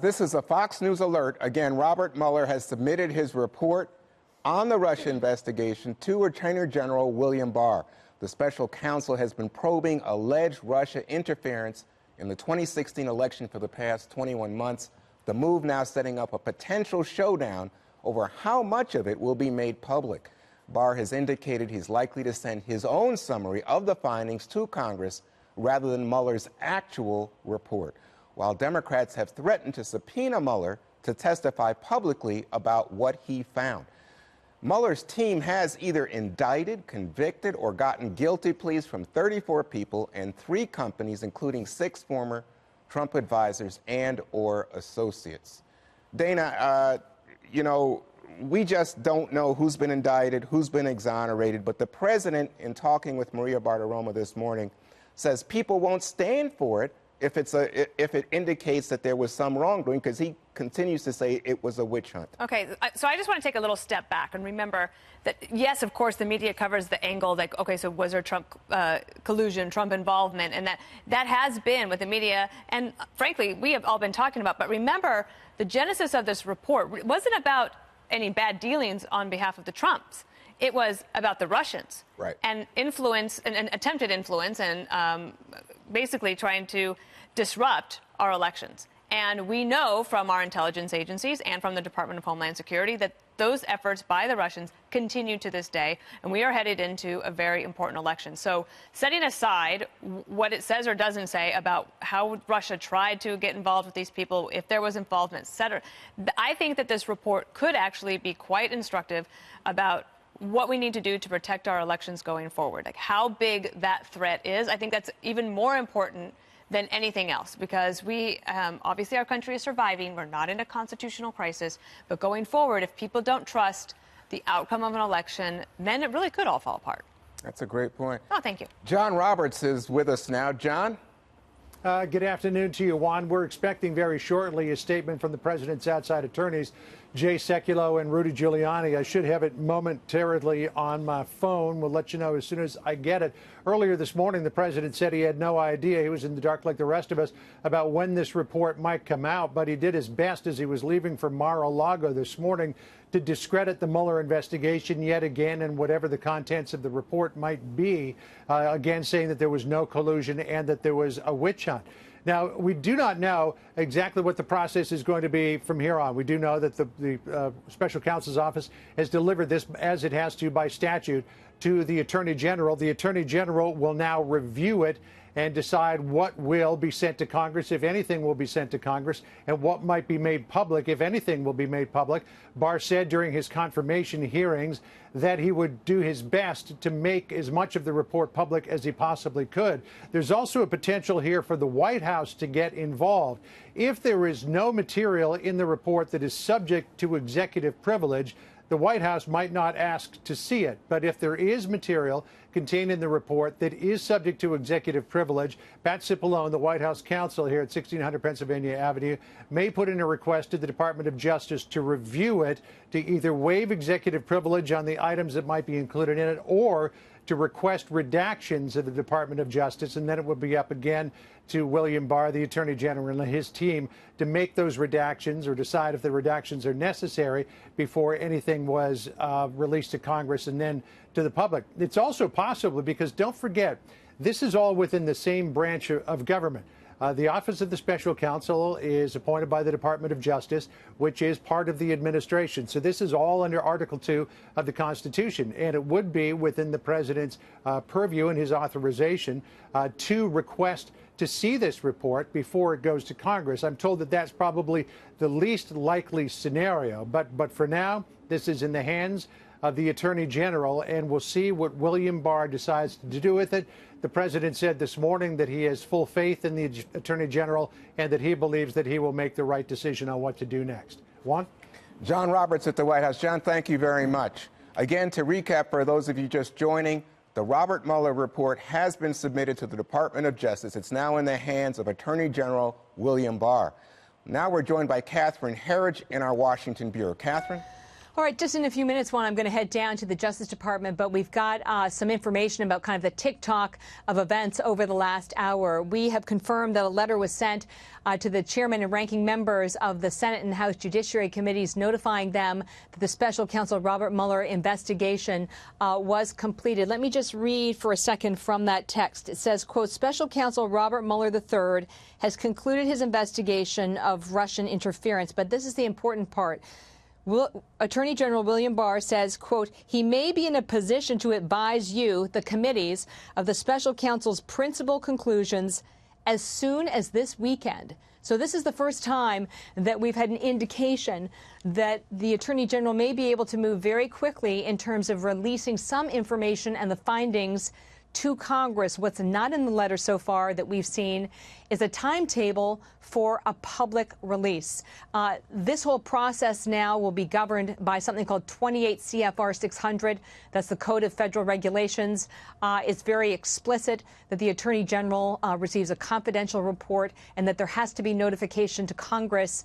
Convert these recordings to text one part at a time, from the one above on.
This is a Fox News alert. Again, Robert Mueller has submitted his report on the Russia investigation to Attorney General William Barr. The special counsel has been probing alleged Russia interference in the 2016 election for the past 21 months. The move now setting up a potential showdown over how much of it will be made public. Barr has indicated he's likely to send his own summary of the findings to Congress rather than Mueller's actual report, while Democrats have threatened to subpoena Mueller to testify publicly about what he found. Mueller's team has either indicted, convicted, or gotten guilty pleas from 34 people and 3 companies, including 6 former Trump advisors and or associates. Dana, we just don't know who's been indicted, who's been exonerated, but the president, in talking with Maria Bartiromo this morning, says people won't stand for it if it indicates that there was some wrongdoing, because he continues to say it was a witch hunt. Okay, so I just want to take a little step back and remember that, yes, of course, the media covers the angle like, okay, so was there Trump collusion, Trump involvement, and that has been with the media, and frankly, we have all been talking about. But remember, the genesis of this report wasn't about any bad dealings on behalf of the Trumps. It was about the Russians, right, and influence and attempted influence and basically trying to disrupt our elections. And we know from our intelligence agencies and from the Department of Homeland Security that those efforts by the Russians continue to this day, and we are headed into a very important election. So setting aside what it says or doesn't say about how Russia tried to get involved with these people, if there was involvement, et cetera, I think that this report could actually be quite instructive about what we need to do to protect our elections going forward, like how big that threat is. I think that's even more important than anything else, because we, obviously our country is surviving. We're not in a constitutional crisis, but going forward, if people don't trust the outcome of an election, then it really could all fall apart. That's a great point. Oh, thank you. John Roberts is with us now. John? Good afternoon to you, Juan. We're expecting very shortly a statement from the president's outside attorneys, Jay Sekulow and Rudy Giuliani. I should have it momentarily on my phone. We'll let you know as soon as I get it. Earlier this morning, the president said he had no idea. He was in the dark like the rest of us about when this report might come out, but he did his best as he was leaving for Mar-a-Lago this morning to discredit the Mueller investigation yet again, and whatever the contents of the report might be, again saying that there was no collusion and that there was a witch hunt. Now, we do not know exactly what the process is going to be from here on. We do know that the special counsel's office has delivered this, as it has to by statute, to the Attorney General. The Attorney General will now review it and decide what will be sent to Congress, if anything will be sent to Congress, and what might be made public, if anything will be made public. Barr said during his confirmation hearings that he would do his best to make as much of the report public as he possibly could. There's also a potential here for the White House to get involved. If there is no material in the report that is subject to executive privilege, the White House might not ask to see it. But if there is material contained in the report that is subject to executive privilege, Pat Cipollone, the White House counsel here at 1600 Pennsylvania Avenue, may put in a request to the Department of Justice to review it, to either waive executive privilege on the items that might be included in it, or to request redactions of the Department of Justice, and then it would be up again to William Barr, the Attorney General, and his team to make those redactions or decide if the redactions are necessary before anything was released to Congress and then to the public. It's also possible, because don't forget, this is all within the same branch of government. The Office of the Special Counsel is appointed by the Department of Justice, which is part of the administration. So this is all under Article 2 of the Constitution, and it would be within the president's purview and his authorization to request to see this report before it goes to Congress. I'm told that that's probably the least likely scenario, but for now, this is in the hands of the Attorney General, and we'll see what William Barr decides to do with it. The president said this morning that he has full faith in the Attorney General and that he believes that he will make the right decision on what to do next. Juan? John Roberts at the White House. John, thank you very much. Again, to recap for those of you just joining, the Robert Mueller report has been submitted to the Department of Justice. It's now in the hands of Attorney General William Barr. Now we're joined by Catherine Herridge in our Washington bureau. Catherine? All right, just in a few minutes, Juan, I'm going to head down to the Justice Department, but we've got some information about kind of the tick-tock of events over the last hour. We have confirmed that a letter was sent to the chairman and ranking members of the Senate and House Judiciary Committees notifying them that the special counsel Robert Mueller investigation was completed. Let me just read for a second from that text. It says, quote, Special Counsel Robert Mueller III has concluded his investigation of Russian interference. But this is the important part. Attorney General William Barr says, quote, he may be in a position to advise you, the committees, of the special counsel's principal conclusions as soon as this weekend. So this is the first time that we've had an indication that the Attorney General may be able to move very quickly in terms of releasing some information and the findings to Congress. What's not in the letter so far that we've seen is a timetable for a public release. This whole process now will be governed by something called 28 CFR 600. That's the Code of Federal Regulations. It's very explicit that the Attorney General receives a confidential report and that there has to be notification to Congress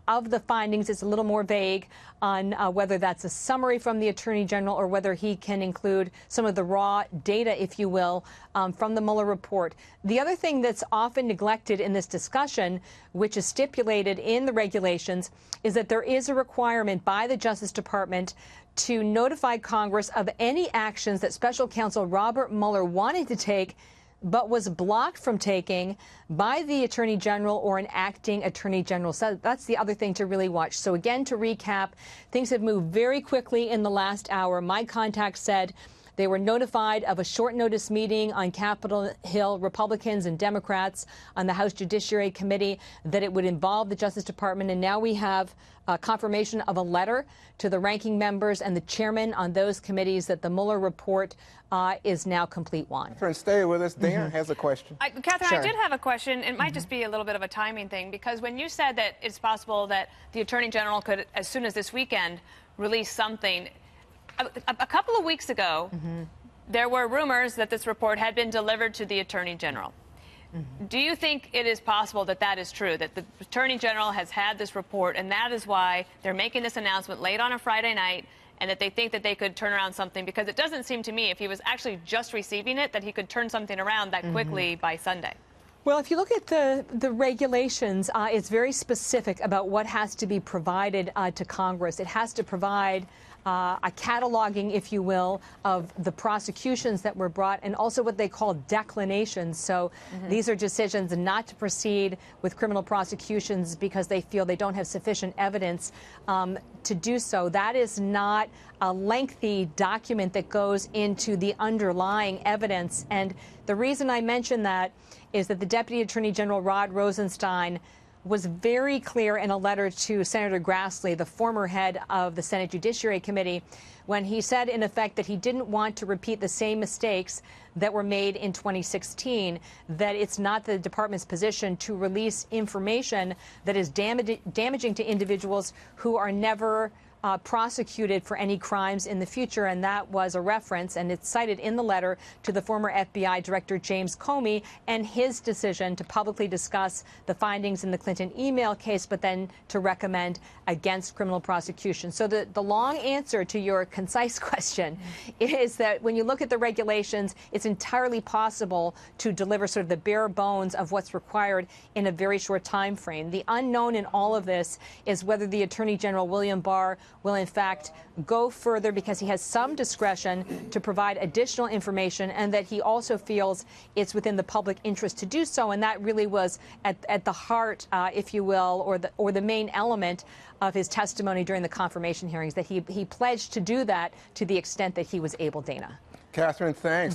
of the findings. It's a little more vague on whether that's a summary from the Attorney General or whether he can include some of the raw data, if you will, from the Mueller report. The other thing that's often neglected in this discussion, which is stipulated in the regulations, is that there is a requirement by the Justice Department to notify Congress of any actions that Special Counsel Robert Mueller wanted to take but was blocked from taking by the Attorney General or an acting Attorney General. So that's the other thing to really watch. So again, to recap, things have moved very quickly in the last hour. My contact said they were notified of a short notice meeting on Capitol Hill, Republicans and Democrats on the House Judiciary Committee, that it would involve the Justice Department. And now we have confirmation of a letter to the ranking members and the chairman on those committees that the Mueller report is now complete. Juan. Catherine, stay with us. Dan has a question. Catherine, Sure. I did have a question. It might just be a little bit of a timing thing, because when you said that it's possible that the Attorney General could, as soon as this weekend, release something, a couple of weeks ago, there were rumors that this report had been delivered to the Attorney General. Do you think it is possible that that is true, that the Attorney General has had this report, and that is why they're making this announcement late on a Friday night, and that they think that they could turn around something? Because it doesn't seem to me, if he was actually just receiving it, that he could turn something around that quickly by Sunday. Well, if you look at the regulations, it's very specific about what has to be provided to Congress. It has to provide a cataloging, if you will, of the prosecutions that were brought, and also what they call declinations. So these are decisions not to proceed with criminal prosecutions because they feel they don't have sufficient evidence to do so. That is not a lengthy document that goes into the underlying evidence. And the reason I mention that is that the Deputy Attorney General Rod Rosenstein was very clear in a letter to Senator Grassley, the former head of the Senate Judiciary Committee, when he said, in effect, that he didn't want to repeat the same mistakes that were made in 2016, that it's not the department's position to release information that is damaging to individuals who are never prosecuted for any crimes in the future. And that was a reference, and it's cited in the letter, to the former FBI Director James Comey and his decision to publicly discuss the findings in the Clinton email case, but then to recommend against criminal prosecution. So the long answer to your concise question is that when you look at the regulations, it's entirely possible to deliver sort of the bare bones of what's required in a very short time frame. The unknown in all of this is whether the Attorney General William Barr will in fact go further, because he has some discretion to provide additional information, and that he also feels it's within the public interest to do so. And that really was at the heart, if you will, or the main element of his testimony during the confirmation hearings, that he pledged to do that to the extent that he was able, Dana. Catherine, thanks.